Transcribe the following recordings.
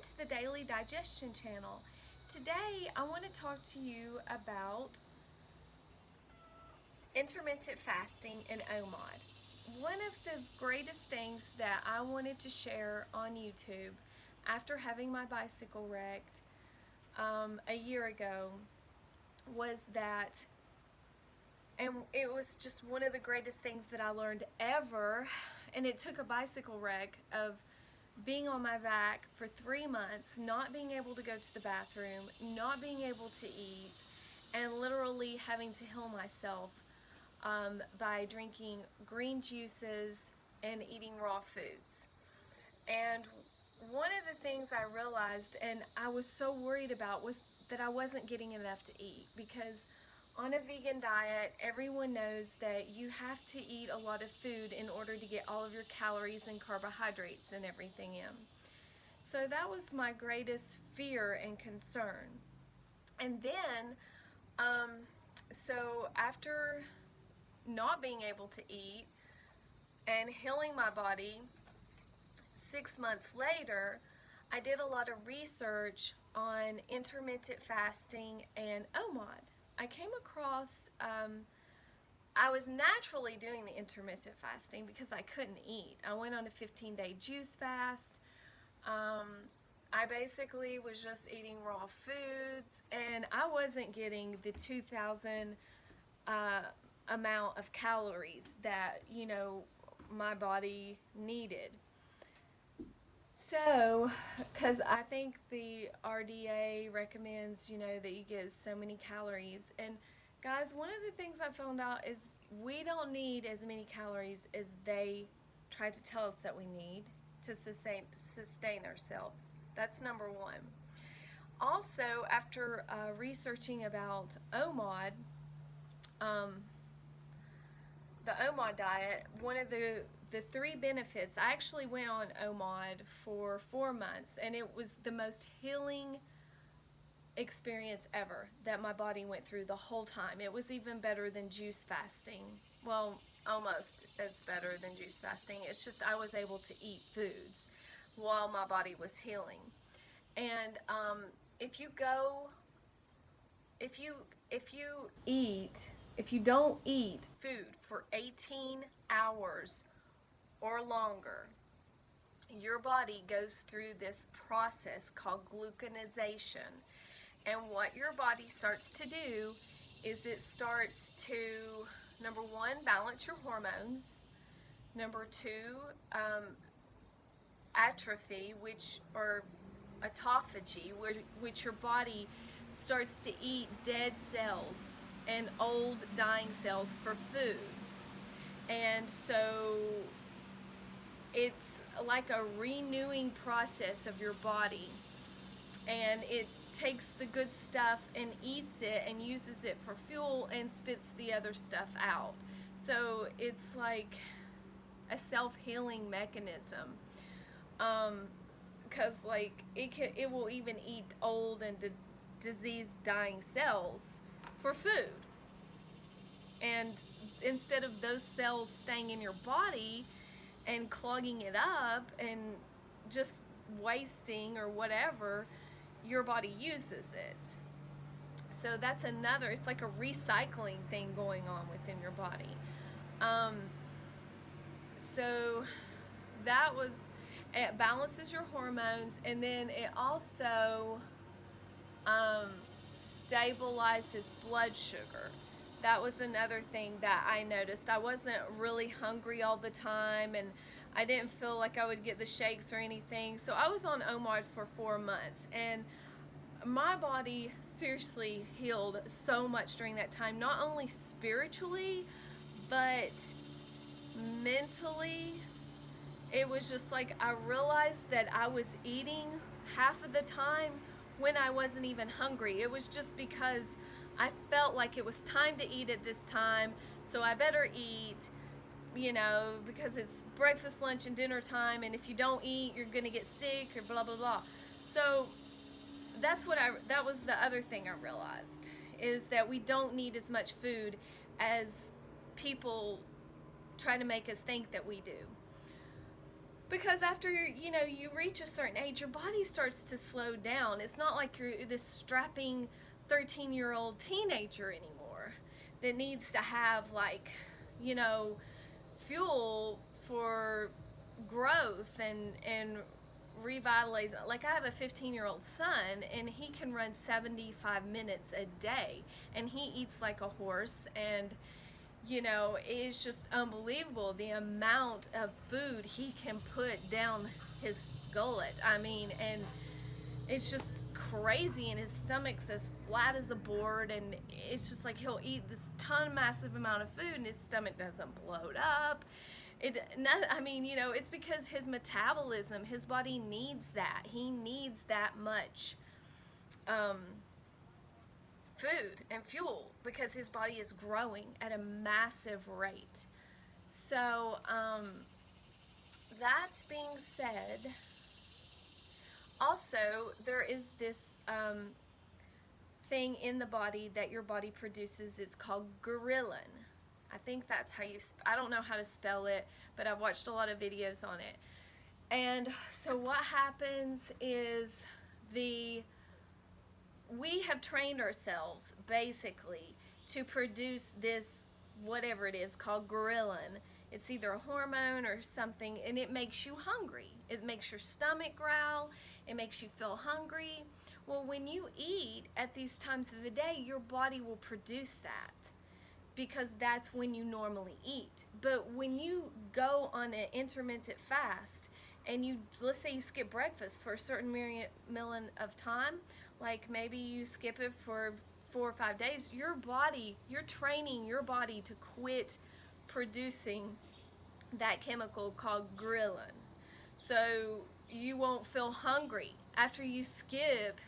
to the Daily Digestion channel. Today I want to talk to you about intermittent fasting and OMAD. One of the greatest things that I wanted to share on YouTube after having my bicycle wrecked a year ago was that, and it was just one of the greatest things that I learned ever, and it took a bicycle wreck of being on my back for 3 months, not being able to go to the bathroom, not being able to eat, and literally having to heal myself by drinking green juices and eating raw foods. And one of the things I realized, and I was so worried about, was that I wasn't getting enough to eat, because on a vegan diet, everyone knows that you have to eat a lot of food in order to get all of your calories and carbohydrates and everything in. So that was my greatest fear and concern. And then, so after not being able to eat and healing my body, 6 months later, I did a lot of research on intermittent fasting and OMAD. I came across, I was naturally doing the intermittent fasting because I couldn't eat. I went on a 15-day juice fast. I basically was just eating raw foods, and I wasn't getting the 2,000 amount of calories that, my body needed. So, because I think the RDA recommends, that you get so many calories. And guys, one of the things I found out is we don't need as many calories as they try to tell us that we need to sustain ourselves. That's number one. Also, after researching about OMAD, the OMAD diet, one of the 3 benefits, I actually went on OMAD for 4 months, and it was the most healing experience ever that my body went through the whole time. It was even better than juice fasting. Well, almost as better than juice fasting. It's just I was able to eat foods while my body was healing. And if you don't eat food for 18 hours or longer, your body goes through this process called gluconization. And what your body starts to do is it starts to, number 1, balance your hormones. Number 2, atrophy, or autophagy, which your body starts to eat dead cells and old dying cells for food. And so it's like a renewing process of your body, and it takes the good stuff and eats it and uses it for fuel and spits the other stuff out. So it's like a self-healing mechanism, because it will even eat old and diseased dying cells for food. And instead of those cells staying in your body and clogging it up and just wasting or whatever, your body uses it. So that's another, it's like a recycling thing going on within your body. So that was, it balances your hormones, and then it also stabilizes blood sugar. That was another thing that I noticed. I wasn't really hungry all the time, and I didn't feel like I would get the shakes or anything. So I was on OMAD for 4 months, and my body seriously healed so much during that time, not only spiritually, but mentally. It was just like I realized that I was eating half of the time when I wasn't even hungry. It was just because I felt like it was time to eat at this time, so I better eat, because it's breakfast, lunch, and dinner time, and if you don't eat, you're gonna get sick or blah blah blah. So that was the other thing I realized, is that we don't need as much food as people try to make us think that we do. Because after, you reach a certain age, your body starts to slow down. It's not like you're this strapping 13-year-old teenager anymore that needs to have, like, you know, fuel for growth and revitalize. Like, I have a 15-year-old son, and he can run 75 minutes a day, and he eats like a horse, and it's just unbelievable the amount of food he can put down his gullet. I mean, and it's just crazy, and his stomach's as flat as a board, and it's just like he'll eat this massive amount of food, and his stomach doesn't bloat up. It's because his metabolism, his body needs that. He needs that much food and fuel because his body is growing at a massive rate. So, that being said, also there is this thing in the body that your body produces. It's called ghrelin. I think that's how I don't know how to spell it, but I've watched a lot of videos on it. And so what happens is we have trained ourselves basically to produce this, whatever it is, called ghrelin. It's either a hormone or something, and it makes you hungry. It makes your stomach growl. It makes you feel hungry. Well, when you eat at these times of the day, your body will produce that because that's when you normally eat. But when you go on an intermittent fast and let's say you skip breakfast for a certain million of time, like maybe you skip it for 4 or 5 days, you're training your body to quit producing that chemical called ghrelin. So you won't feel hungry after you skip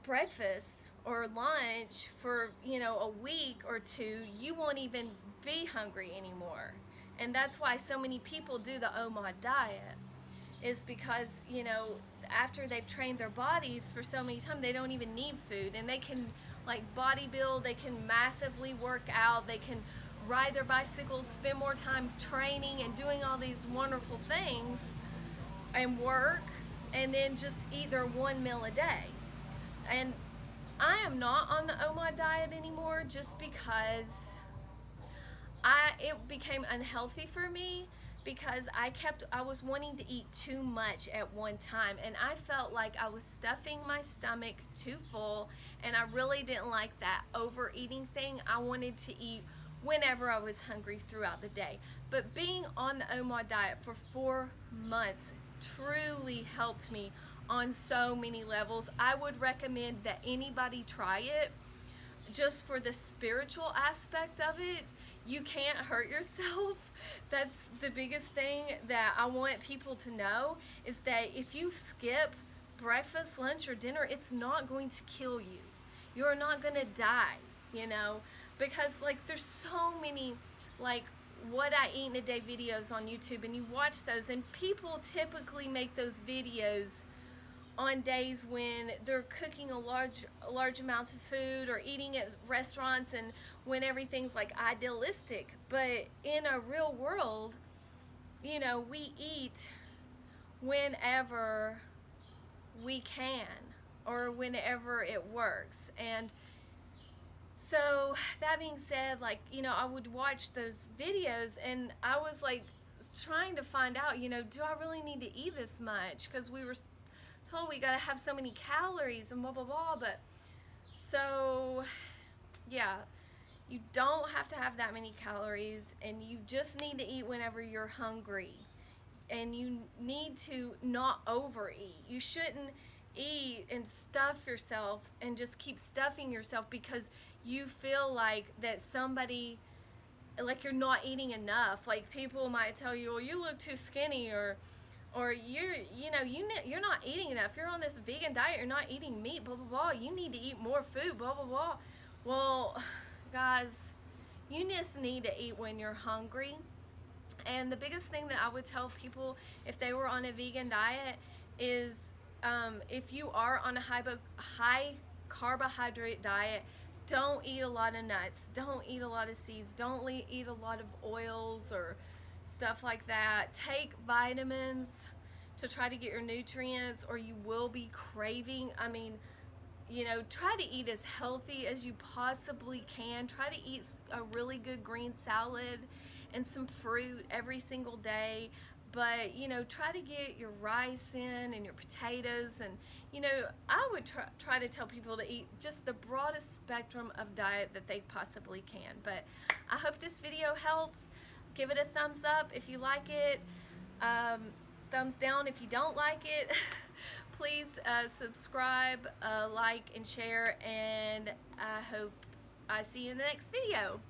breakfast or lunch for a week or two. You won't even be hungry anymore. And that's why so many people do the OMAD diet, is because after they've trained their bodies for so many times, they don't even need food, and they can like bodybuild, they can massively work out, they can ride their bicycles, spend more time training and doing all these wonderful things and work, and then just eat their one meal a day. And I am not on the OMAD diet anymore just because it became unhealthy for me, because I was wanting to eat too much at one time, and I felt like I was stuffing my stomach too full, and I really didn't like that overeating thing. I wanted to eat whenever I was hungry throughout the day. But being on the OMAD diet for 4 months truly helped me on so many levels. I would recommend that anybody try it just for the spiritual aspect of it. You can't hurt yourself. That's the biggest thing that I want people to know, is that if you skip breakfast, lunch, or dinner, it's not going to kill you. You're not going to die, because like there's so many like what I eat in a day videos on YouTube, and you watch those, and people typically make those videos on days when they're cooking a large amounts of food or eating at restaurants, and when everything's like idealistic. But in a real world, we eat whenever we can or whenever it works. And so that being said, like, I would watch those videos, and I was like trying to find out, do I really need to eat this much? Because we were told we gotta have so many calories and blah blah blah. But so yeah, you don't have to have that many calories, and you just need to eat whenever you're hungry, and you need to not overeat. You shouldn't eat and stuff yourself and just keep stuffing yourself because you feel like that somebody, like you're not eating enough. Like people might tell you, well, you look too skinny, or you're not eating enough. You're on this vegan diet, you're not eating meat, blah blah blah. You need to eat more food, blah blah blah. Well, guys, you just need to eat when you're hungry. And the biggest thing that I would tell people if they were on a vegan diet is, if you are on a high carbohydrate diet, don't eat a lot of nuts, don't eat a lot of seeds, don't eat a lot of oils or stuff like that. Take vitamins to try to get your nutrients, or you will be craving. I mean, you know, try to eat as healthy as you possibly can. Try to eat a really good green salad and some fruit every single day. But, you know, try to get your rice in and your potatoes. And, you know, I would try to tell people to eat just the broadest spectrum of diet that they possibly can. But I hope this video helps. Give it a thumbs up if you like it. Thumbs down if you don't like it. Please subscribe, like, and share, and I hope I see you in the next video.